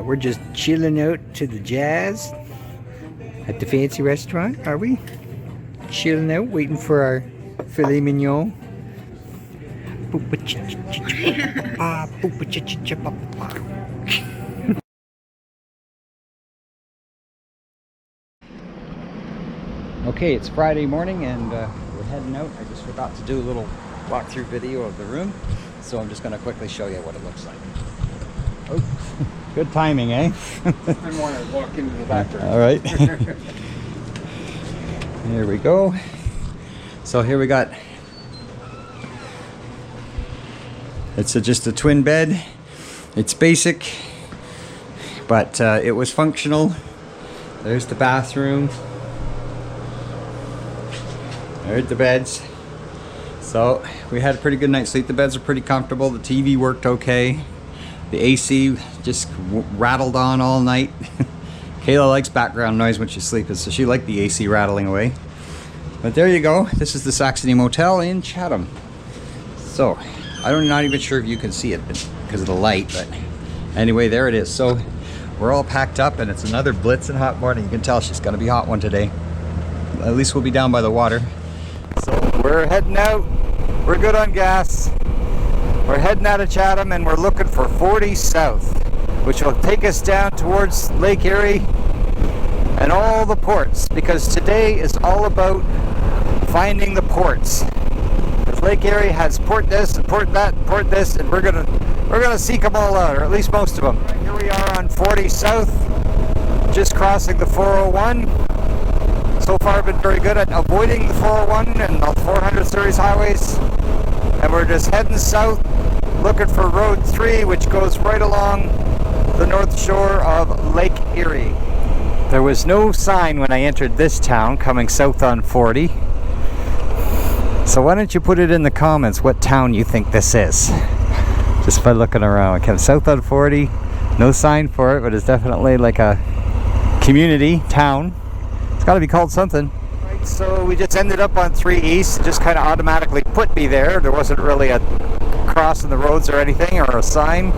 We're just chilling out to the jazz at the fancy restaurant, are we? Chilling out, waiting for our filet mignon. Okay, it's Friday morning and we're heading out. I just forgot to do a little walkthrough video of the room, so I'm just going to quickly show you what it looks like. Oh, good timing, eh? I want to walk into the back room. All right. Here we go. So here we got, it's just a twin bed. It's basic, but it was functional. There's the bathroom. There's the beds. So we had a pretty good night's sleep. The beds are pretty comfortable. The TV worked okay. The AC just rattled on all night. Kayla likes background noise when she's sleeping, so she liked the AC rattling away. But there you go. This is the Saxony Motel in Chatham. So I'm not even sure if you can see it because of the light, but anyway, there it is. So we're all packed up and it's another blitzing hot morning. You can tell she's gonna be hot one today. At least we'll be down by the water. So we're heading out. We're good on gas. We're heading out of Chatham and we're looking for 40 South, which will take us down towards Lake Erie and all the ports, because today is all about finding the ports. Because Lake Erie has port this and port that and port this, and we're gonna seek them all out, or at least most of them. Here we are on 40 South, just crossing the 401. So far I've been very good at avoiding the 401 and the 400 series highways, and we're just heading south looking for Road 3, which goes right along the north shore of Lake Erie. There was no sign when I entered this town coming south on 40, so why don't you put it in the comments what town you think this is, just by looking around. I came south on 40, no sign for it, but it's definitely like a community town. It's got to be called something. Right, so we just ended up on 3 East. It just kind of automatically put me there. There wasn't really a cross in the roads or anything, or a sign.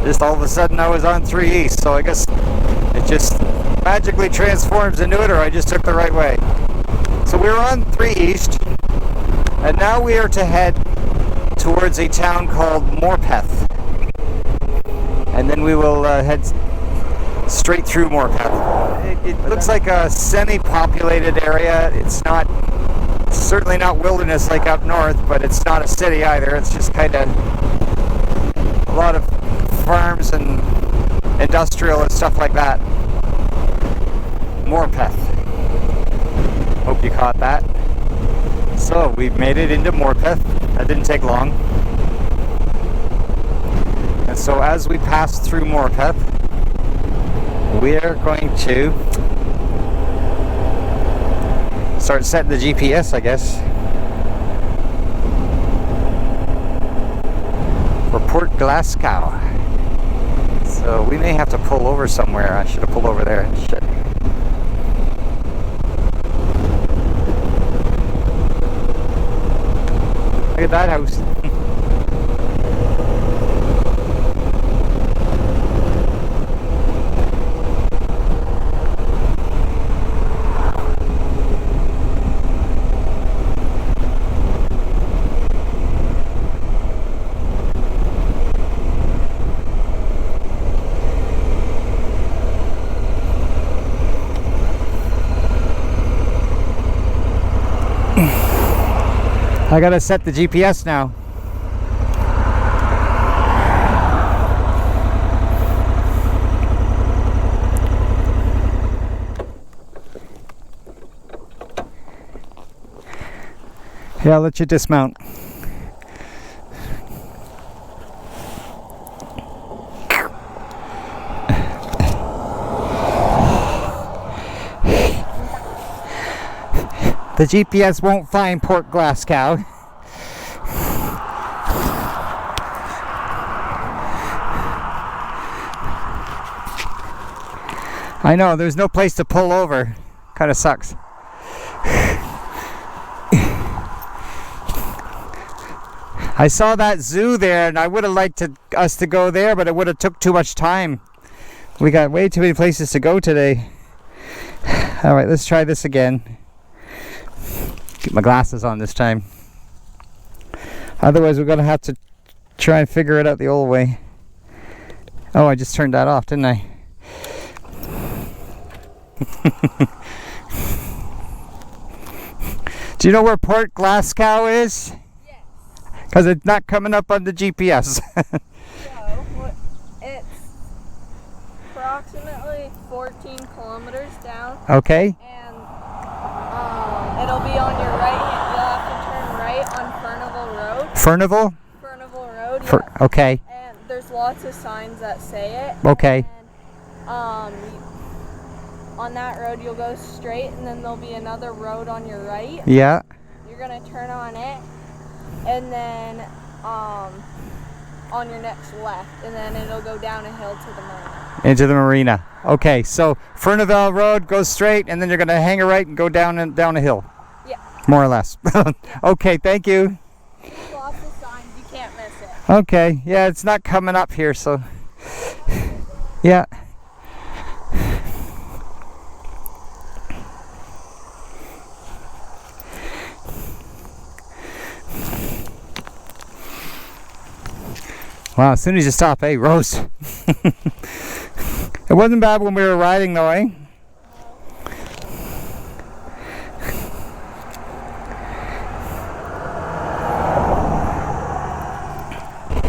Just all of a sudden I was on 3 East. So I guess it just magically transforms into it, or I just took the right way. So we're on 3 East, and now we are to head towards a town called Morpeth. And then we will head straight through Morpeth. It looks like a semi-populated area. It's certainly not wilderness like up north, but it's not a city either. It's just kind of a lot of farms and industrial and stuff like that. Morpeth. Hope you caught that. So we've made it into Morpeth. That didn't take long. And so as we pass through Morpeth, we are going to start setting the GPS, I guess, for Port Glasgow. So we may have to pull over somewhere. I should have pulled over there. Shit. Look at that house. I gotta set the GPS now. Yeah, I'll let you dismount. The GPS won't find Port Glasgow. I know, there's no place to pull over. Kind of sucks. I saw that zoo there, and I would have liked us to go there, but it would have took too much time. We got way too many places to go today. All right, let's try this again. Get my glasses on this time. Otherwise, we're going to have to try and figure it out the old way. Oh, I just turned that off, didn't I? Do you know where Port Glasgow is? Yes. Because it's not coming up on the GPS. So, it's approximately 14 kilometers down. Okay. And it'll be on your right hand. You'll have to turn right on Furnival Road. Furnival? Furnival Road, yeah. Okay. And there's lots of signs that say it. Okay. And, on that road you'll go straight, and then there'll be another road on your right. Yeah. You're gonna turn on it, and then on your next left, and then it'll go down a hill to the marina. Into the marina. Okay, so Furnival Road goes straight, and then you're gonna hang a right and go down a hill. Yeah. More or less. Okay, thank you. Lots of signs, you can't miss it. Okay, yeah, it's not coming up here, so yeah. Wow, as soon as you stop, hey, Rose. It wasn't bad when we were riding though, eh?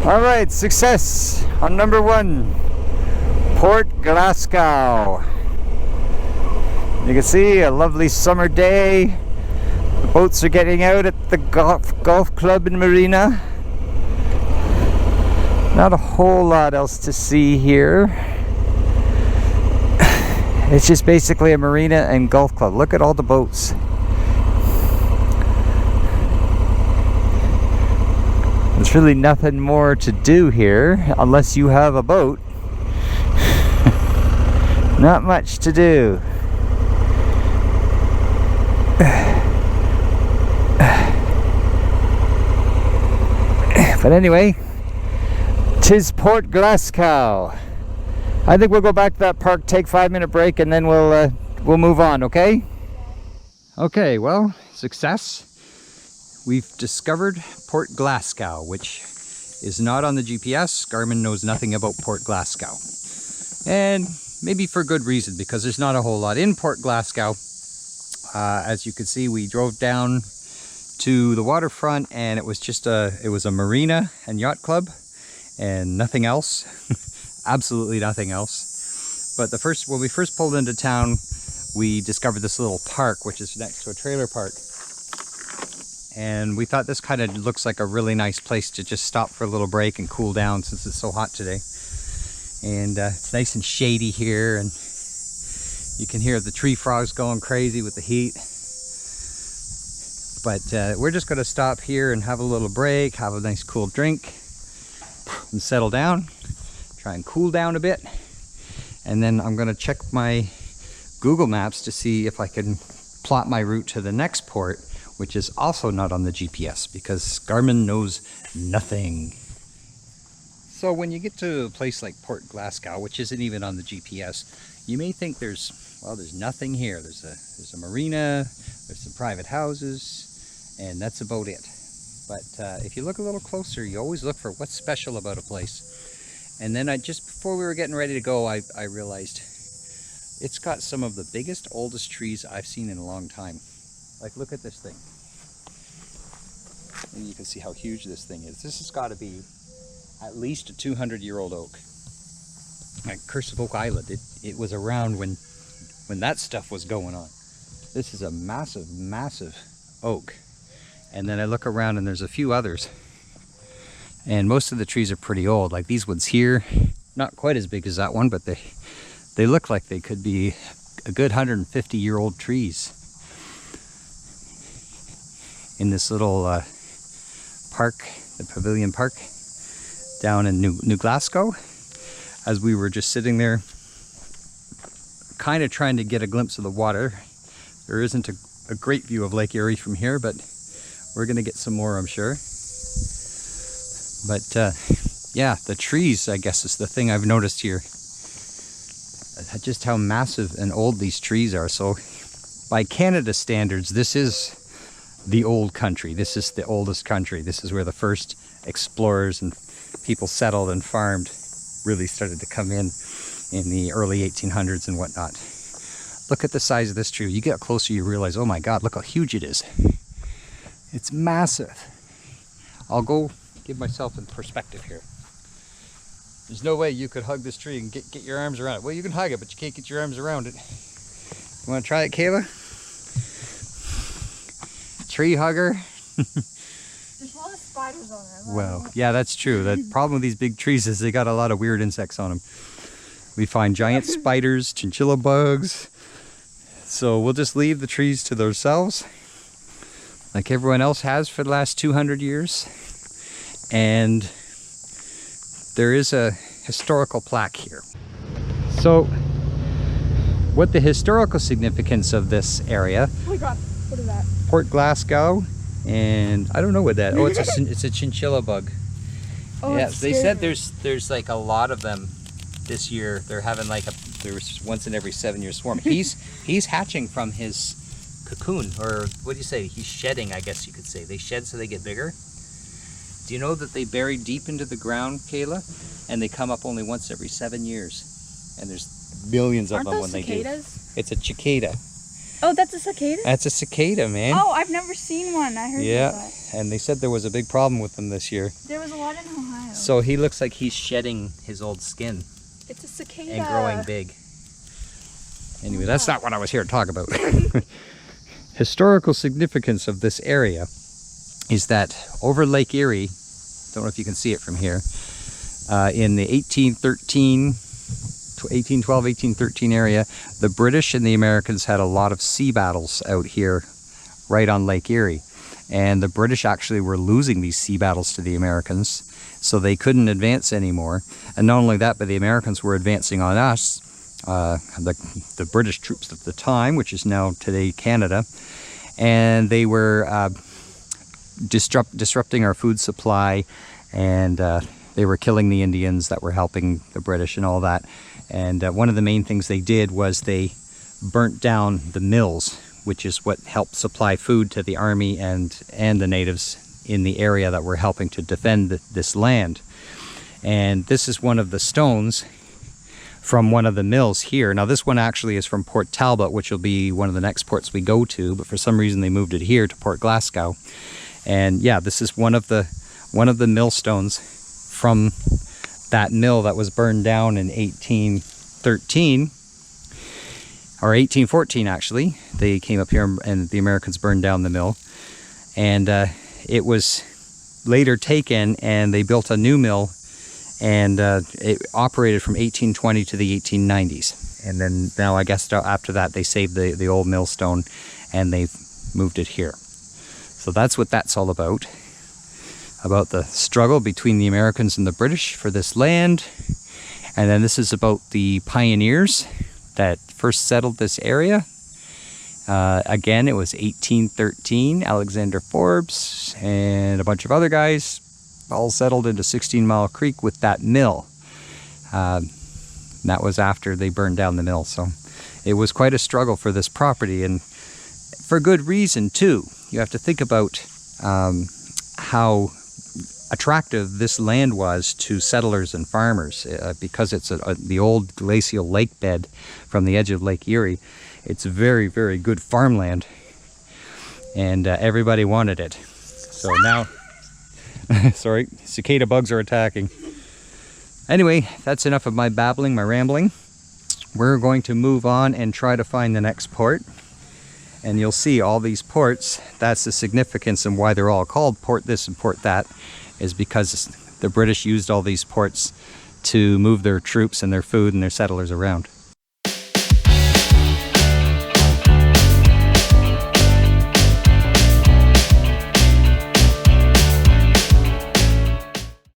Alright, success on number 1. Port Glasgow. You can see a lovely summer day. The boats are getting out at the golf club and marina. Not a whole lot else to see here. It's just basically a marina and golf club. Look at all the boats. There's really nothing more to do here unless you have a boat. Not much to do. But anyway, 'tis Port Glasgow. I think we'll go back to that park, take 5-minute break, and then we'll move on, okay? Okay, well, success. We've discovered Port Glasgow, which is not on the GPS. Garmin knows nothing about Port Glasgow. And maybe for good reason, because there's not a whole lot in Port Glasgow. As you can see, we drove down to the waterfront, and it was just a marina and yacht club. And nothing else. Absolutely nothing else. But when we first pulled into town, we discovered this little park, which is next to a trailer park. And we thought this kind of looks like a really nice place to just stop for a little break and cool down, since it's so hot today. And it's nice and shady here, and you can hear the tree frogs going crazy with the heat. But we're just going to stop here and have a little break, have a nice cool drink, and settle down, try and cool down a bit. And then I'm going to check my Google Maps to see if I can plot my route to the next port, which is also not on the GPS, because Garmin knows nothing. So when you get to a place like Port Glasgow, which isn't even on the GPS, you may think there's nothing here. There's a marina, there's some private houses, and that's about it. But if you look a little closer, you always look for what's special about a place. And then just before we were getting ready to go, I realized it's got some of the biggest, oldest trees I've seen in a long time. Like, look at this thing. And you can see how huge this thing is. This has got to be at least a 200-year-old oak. Like Curse of Oak Island, it was around when that stuff was going on. This is a massive, massive oak. And then I look around and there's a few others. And most of the trees are pretty old. Like these ones here, not quite as big as that one, but they look like they could be a good 150-year-old trees. In this little park, the Pavilion Park, down in New Glasgow. As we were just sitting there, kind of trying to get a glimpse of the water. There isn't a great view of Lake Erie from here, but we're going to get some more, I'm sure. But yeah, the trees, I guess, is the thing I've noticed here. Just how massive and old these trees are. So by Canada standards, this is the old country. This is the oldest country. This is where the first explorers and people settled and farmed really started to come in the early 1800s and whatnot. Look at the size of this tree. You get closer, you realize, oh my God, look how huge it is. It's massive. I'll go give myself in perspective here. There's no way you could hug this tree and get your arms around it. Well, you can hug it, but you can't get your arms around it. You want to try it, Kayla? Tree hugger? There's a lot of spiders on it. Well, yeah, that's true. The problem with these big trees is they got a lot of weird insects on them. We find giant spiders, chinchilla bugs. So we'll just leave the trees to themselves, like everyone else has for the last 200 years. And there is a historical plaque here. So what the historical significance of this area, Oh my God, what is that? Port Glasgow, and I don't know what that, oh, it's a chinchilla bug. Oh, Yeah, it's they scary. said there's like a lot of them this year. They're having like there's once in every 7 year swarm. He's hatching from his cocoon, or what do you say? He's shedding, I guess you could say. They shed so they get bigger. Do you know that they bury deep into the ground, Kayla? And they come up only once every 7 years. And there's millions of Aren't them those when cicadas? they do. It's a cicada. Oh, that's a cicada? That's a cicada, man. Oh, I've never seen one. I heard Yeah, about that. and they said there was a big problem with them this year. There was a lot in Ohio. So he looks like he's shedding his old skin It's a cicada. and growing big. Anyway, that's not what I was here to talk about. Historical significance of this area is that over Lake Erie, don't know if you can see it from here, in the 1812, 1813 area, the British and the Americans had a lot of sea battles out here right on Lake Erie. And the British actually were losing these sea battles to the Americans, so they couldn't advance anymore. And not only that, but the Americans were advancing on us, the British troops at the time, which is now today Canada, and they were disrupting our food supply, and they were killing the Indians that were helping the British and all that. And one of the main things they did was they burnt down the mills, which is what helped supply food to the army and the natives in the area that were helping to defend this land. And this is one of the stones from one of the mills here. Now this one actually is from Port Talbot, which will be one of the next ports we go to, but for some reason they moved it here to Port Glasgow. And yeah, this is one of the millstones from that mill that was burned down in 1813, or 1814 actually. They came up here and the Americans burned down the mill, and it was later taken and they built a new mill, and it operated from 1820 to the 1890s. And then now I guess after that they saved the old millstone and they've moved it here. So that's what that's all about the struggle between the Americans and the British for this land. And then this is about the pioneers that first settled this area. Again, it was 1813, Alexander Forbes and a bunch of other guys all settled into 16 Mile Creek with that mill. That was after they burned down the mill. So it was quite a struggle for this property, and for good reason too. You have to think about how attractive this land was to settlers and farmers, because it's the old glacial lake bed from the edge of Lake Erie. It's very, very good farmland, and everybody wanted it. So now, sorry, cicada bugs are attacking. Anyway, that's enough of my babbling, my rambling. We're going to move on and try to find the next port. And you'll see all these ports, that's the significance and why they're all called port this and port that, is because the British used all these ports to move their troops and their food and their settlers around.